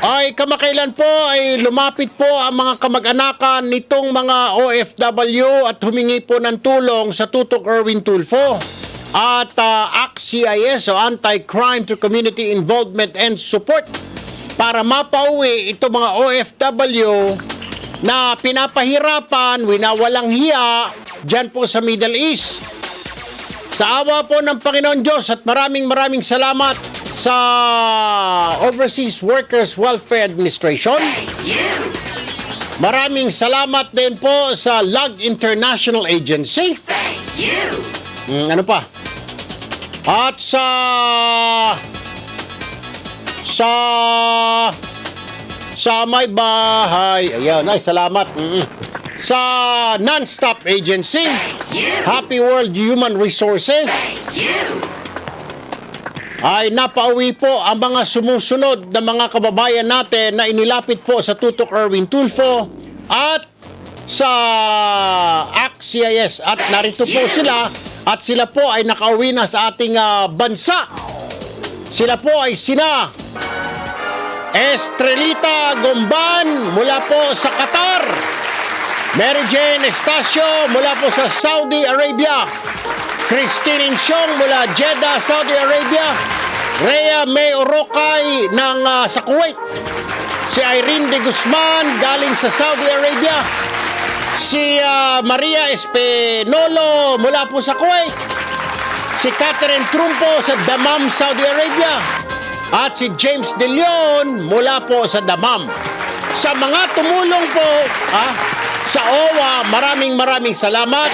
ay kamakailan po ay lumapit po ang mga kamag-anakan nitong mga OFW at humingi po ng tulong sa Tutok Erwin Tulfo at ACT-CIS o Anti-Crime to Community Involvement and Support para mapauwi itong mga OFW na pinapahirapan, winawalang hiya dyan po sa Middle East. Sa awa po ng Panginoon Diyos at maraming salamat sa Overseas Workers Welfare Administration. Maraming salamat din po sa LUG International Agency. Ano pa? At sa may bahay. Ayan, ay salamat. Sa Non-Stop Agency, Happy World Human Resources, ay napauwi po ang mga sumusunod na mga kababayan natin na inilapit po sa Tutok Erwin Tulfo at sa ACT-CIS. At narito po sila at sila po ay nakauwi na sa ating bansa. Sila po ay sina Estrelita Gomban mula po sa Qatar, Mary Jane Estacio mula po sa Saudi Arabia, Christine Insyong mula Jeddah, Saudi Arabia, Rhea May Orokay sa Kuwait, si Irene de Guzman galing sa Saudi Arabia, si Maria Espinolo mula po sa Kuwait, si Catherine Trumpo sa Dammam, Saudi Arabia, at si James De Leon mula po sa Dammam. Sa mga tumulong po sa OWA, maraming salamat.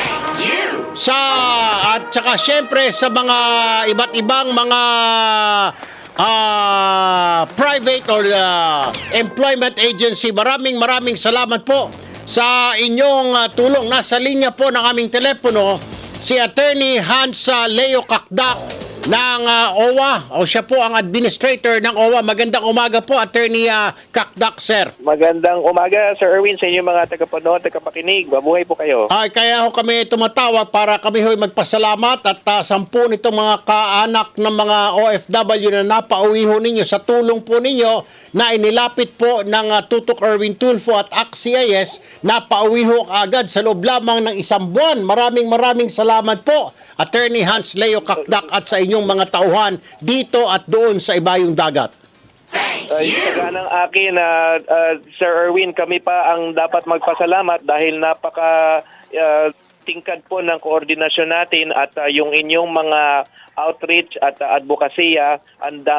At saka syempre sa mga iba't ibang mga private or employment agency, maraming salamat po sa inyong tulong. Nasa linya po ng aming telepono si Attorney Hans Leo Kakdak ng OWA, o siya po ang administrator ng OWA. Magandang umaga po, Attorney Kakdak, sir. Magandang umaga, Sir Erwin, sa inyong mga tagapanood, tagapakinig. Mabuhay po kayo. Ay, kaya ho kami tumatawag para kami ho'y magpasalamat at 10 nitong mga kaanak ng mga OFW na napauwi ho ninyo sa tulong po ninyo na inilapit po ng Tutok Erwin Tulfo at ACT-CIS, napauwi ho agad sa loob lamang ng 1 buwan. Maraming salamat po, Attorney Hans Leo Kakdak, at sa inyong mga tauhan dito at doon sa ibayong dagat. Isaga ng akin, Sir Erwin, kami pa ang dapat magpasalamat dahil napaka tingkad po ng koordinasyon natin at yung inyong mga outreach at advokasya.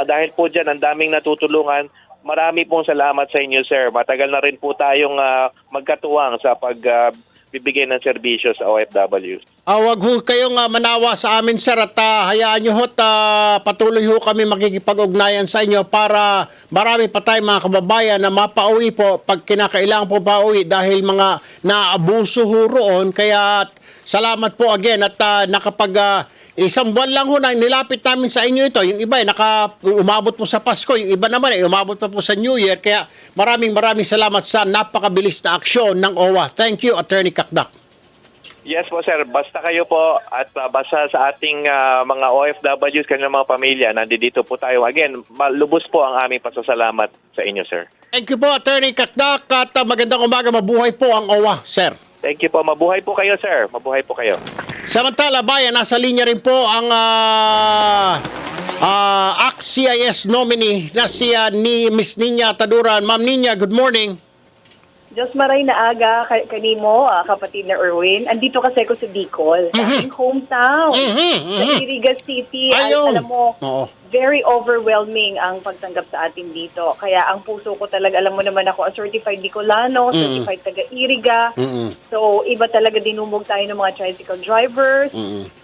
Dahil po dyan, ang daming natutulungan. Marami pong salamat sa inyo, sir. Matagal na rin po tayong magkatuwang sa pagbibigay ng serbisyo sa OFW. Wag ho kayong manawa sa amin, sir, at hayaan nyo ho't patuloy ho kami makikipag-ugnayan sa inyo para marami pa tayong mga kababayan na mapauwi po pag kinakailangan po pauwi dahil mga naabuso ho roon. Kaya salamat po again at nakapag 1 buwan lang ho na nilapit namin sa inyo ito. Yung iba ay umabot po sa Pasko, yung iba naman ay umabot pa po sa New Year. Kaya maraming salamat sa napakabilis na aksyon ng OWA. Thank you, Attorney Kakdak. Yes po, sir. Basta kayo po at basta sa ating mga OFWs, kanilang mga pamilya, nandito po tayo. Again, lubos po ang aming pasasalamat sa inyo, sir. Thank you po, Attorney Kakdak, at magandang umaga. Mabuhay po ang OWA, sir. Thank you po. Mabuhay po kayo, sir. Mabuhay po kayo. Samantala, bayan, nasa linya rin po ang ACT-CIS nominee na siya ni Miss Ninya Taduran. Ma'am Ninya, good morning. Diyos maray na aga kanimo, kapatid na Erwin. Andito kasi ako sa Bicol, sa aking hometown, sa Iriga City. Ay, alam mo, very overwhelming ang pagtanggap sa atin dito. Kaya ang puso ko talaga, alam mo naman ako, a certified Bicolano, certified taga-Iriga. So, iba talaga dinumog tayo ng mga tricycle drivers.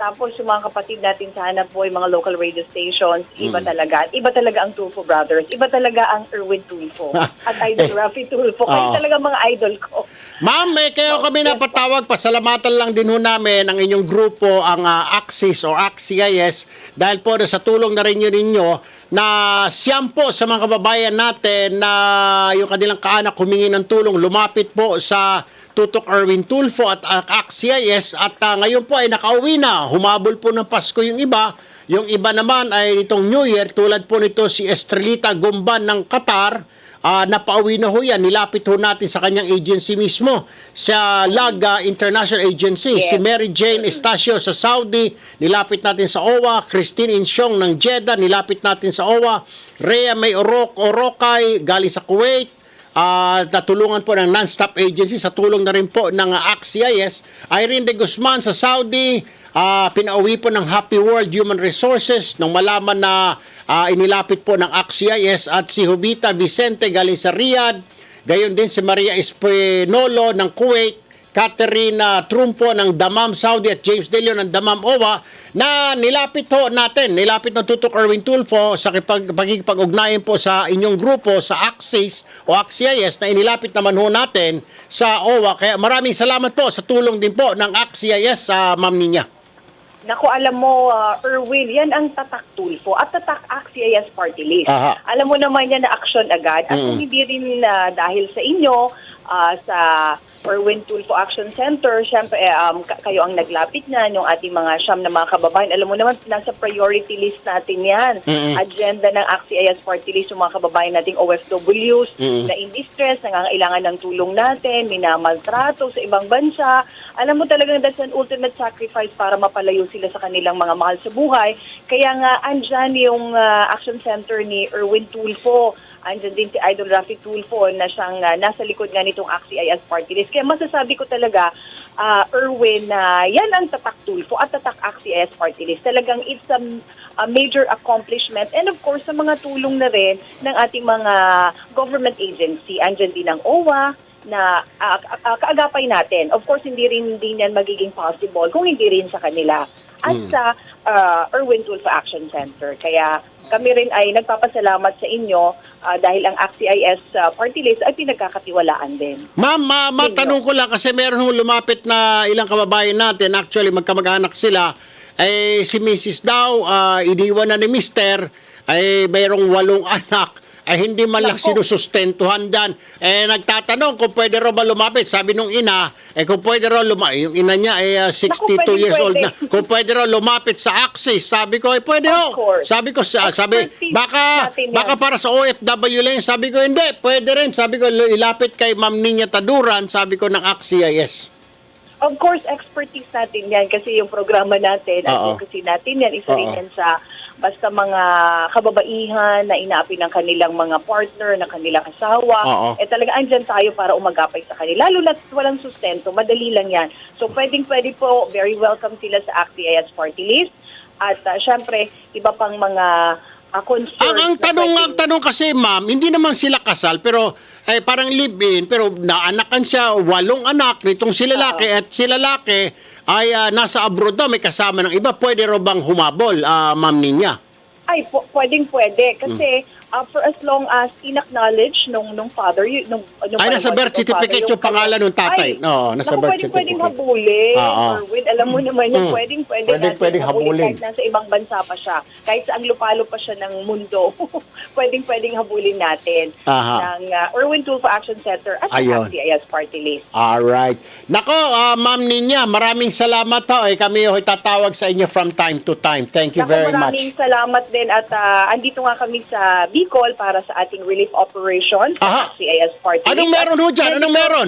Tapos, yung mga kapatid natin sa hanap buhay, mga local radio stations, iba talaga. Iba talaga ang Tulfo Brothers. Iba talaga ang Erwin Tulfo. At Idol Rafi Tulfo. Kayo talaga mga idol ko. Ma'am, kaya kami napatawag, pasalamatan lang din ho namin ang inyong grupo, ang AXIS o ACT-CIS, dahil po sa tulong na rin ninyo na siyam po sa mga kababayan natin na yung kanilang kaanak humingi ng tulong, lumapit po sa Tutok Erwin Tulfo at ACT-CIS at ngayon po ay nakauwi na. Humabol po ng Pasko yung iba Yung iba naman ay itong New Year, tulad po nito si Estrelita Gumban ng Qatar, napauwi na ho yan. Nilapit ho natin sa kanyang agency mismo, sa Laga International Agency. Yes. Si Mary Jane Estacio sa Saudi, nilapit natin sa OWA. Christine Insyong ng Jeddah, nilapit natin sa OWA. Rhea May Orokay, galing sa Kuwait. Natulungan po ng non-stop agency sa tulong na rin po ng ACT-CIS. Irene de Guzman sa Saudi, pinauwi po ng Happy World Human Resources nung malaman na inilapit po ng ACT-CIS, at si Jubita Vicente galing sa Riyadh. Gayon din si Maria Espinolo ng Kuwait, Caterina Trumpo ng Dammam Saudi, at James Delio ng Dammam OWA, na nilapit ho natin. Nilapit ng Tutok Erwin Tulfo sa pagkikipag-ugnayan po sa inyong grupo sa ACSIS o ACT-CIS, na inilapit naman ho natin sa OWA. Kaya maraming salamat po sa tulong din po ng ACT-CIS sa Ma'am Ninya. Naku, alam mo, Erwin, yan ang tatak Tulfo at tatak ACT-CIS party list. Aha. Alam mo naman yan na action agad. At kung hindi rin dahil sa inyo, sa Erwin Tulfo Action Center, syempre kayo ang naglapit na yung ating mga siyam na mga kababayan. Alam mo naman, nasa priority list natin yan. Agenda ng ACT-CIS party list yung mga kababayan nating OFWs na in distress, nangangailangan ng tulong natin, minamaltrato sa ibang bansa. Alam mo talagang that's an ultimate sacrifice para mapalayo sila sa kanilang mga mahal sa buhay. Kaya nga, andyan yung Action Center ni Erwin Tulfo. Andyan din si Idol Rafi Tulfo na siyang nasa likod nga nitong ACT-CIS party list. Kaya masasabi ko talaga, Erwin, na yan ang tatak Tulfo at tatak ACT-CIS party list. Talagang it's a major accomplishment. And of course, sa mga tulong na rin ng ating mga government agency. Andyan din ang OWA na kaagapay natin. Of course, hindi yan magiging possible kung hindi rin sa kanila. At sa Erwin Tulfo Action Center. Kaya kami rin ay nagpapasalamat sa inyo dahil ang ACT-CIS party list ay pinagkakatiwalaan din. Ma'am, matanong ko lang kasi meron lumapit na ilang kababayan natin, actually magkamag-anak sila, si Mrs. daw, iniwan na ni Mr., ay mayroong 8 anak, ay hindi man lang sinusustentuhan dyan. Nagtatanong kung pwede raw ba lumapit. Sabi nung ina, kung pwede raw lumapit, yung ina niya ay 62 years old na. Kung pwede raw lumapit sa ACSIS, sabi ko, pwede ho. Sabi ko, baka para sa OFW lang. Sabi ko, hindi, pwede rin. Sabi ko, ilapit kay Ma'am Ninya Taduran, sabi ko, ng ACT-CIS. Of course, expertise natin yan kasi yung programa natin, advocacy natin yan, isa rin yan sa basta mga kababaihan na inaapi ng kanilang mga partner, ng kanilang asawa. Talaga andyan tayo para umagapay sa kanila. Lalo na walang sustento, madali lang yan. So pwedeng-pwede po, very welcome sila sa ACT-CIS party list. At syempre, iba pang mga concern. Ang tanong kasi, ma'am, hindi naman sila kasal, pero parang live-in, pero naanakan siya 8 anak nitong si lalaki, at si lalaki ay nasa abroad daw, may kasama ng iba. Pwede raw bang humabol, Ma'am Ninya? Ay, pwedeng-pwede. Kasi for as long as in-acknowledge nung father, nasa birth certificate yung pangalan ng tatay. Nasa birth certificate. Pwedeng habulin. Erwin, alam mo naman yung pwedeng habulin. Kahit nasa ibang bansa pa siya. Kahit sa ang lupalo pa siya ng mundo, pwedeng habulin natin ng Erwin Tulfo Action Center at ACT-CIS party list. Alright. Nako, Ma'am Ninya, maraming salamat ho. Kami tatawag sa inyo from time to time. Thank you very much. Maraming salamat din at andito nga kami sa Bicol para sa ating relief operation sa ACT-CIS party. Anong meron ho dyan? Anong meron?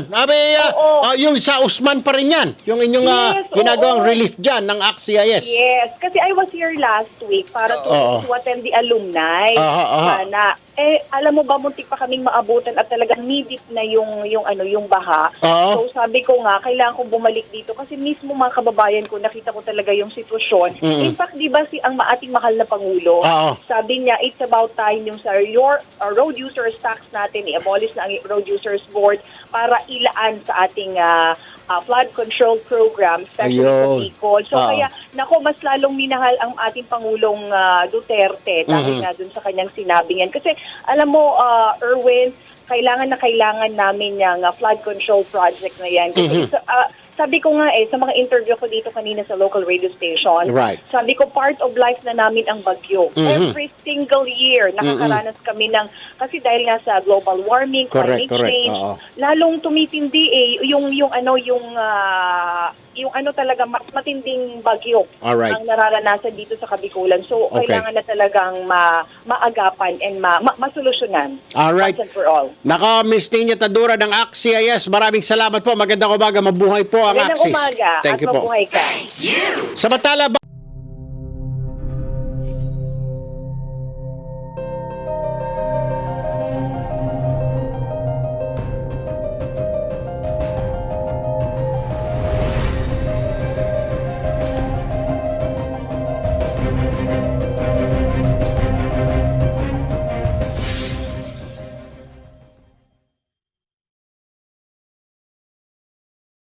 Yung sa Usman pa rin yan. Yung inyong ginagawang relief dyan ng ACT-CIS. Yes. Kasi I was here last week para to attend the alumni. Alam mo ba, muntik pa kaming maabutan at talagang knee-deep na yung baha. So sabi ko nga, kailangan kong bumalik dito kasi mismo mga kababayan ko, nakita ko talaga yung sitwasyon. In fact, di ba ang ating mahal na Pangulo, sabi niya, it's about time yung sa road users tax natin, i-abolish na ang road users board para ilaan sa ating flood control program, especially sa Bicol. So kaya, mas lalong minahal ang ating Pangulong Duterte dahil nga dun sa kanyang sinabi yan. Kasi, alam mo, Erwin, kailangan namin yung flood control project na yan. Kasi sabi ko nga sa mga interview ko dito kanina sa local radio station, Right. sabi ko part of life na namin ang bagyo. Every single year, nakakaranas kami ng, kasi dahil nga sa global warming, Correct, climate change, oo. lalong tumitindi yung talaga mas matinding bagyo Alright. ang nararanasan dito sa Kabikulan. So, Okay. kailangan na talagang maagapan and masolusyonan. Alright. Once and for all. Naka, Miss Nina Tadura ng AXIS, maraming salamat po. Magandang umaga, mabuhay po ang Magandang AXIS. umaga Thank at you po. mabuhay ka. Samantala,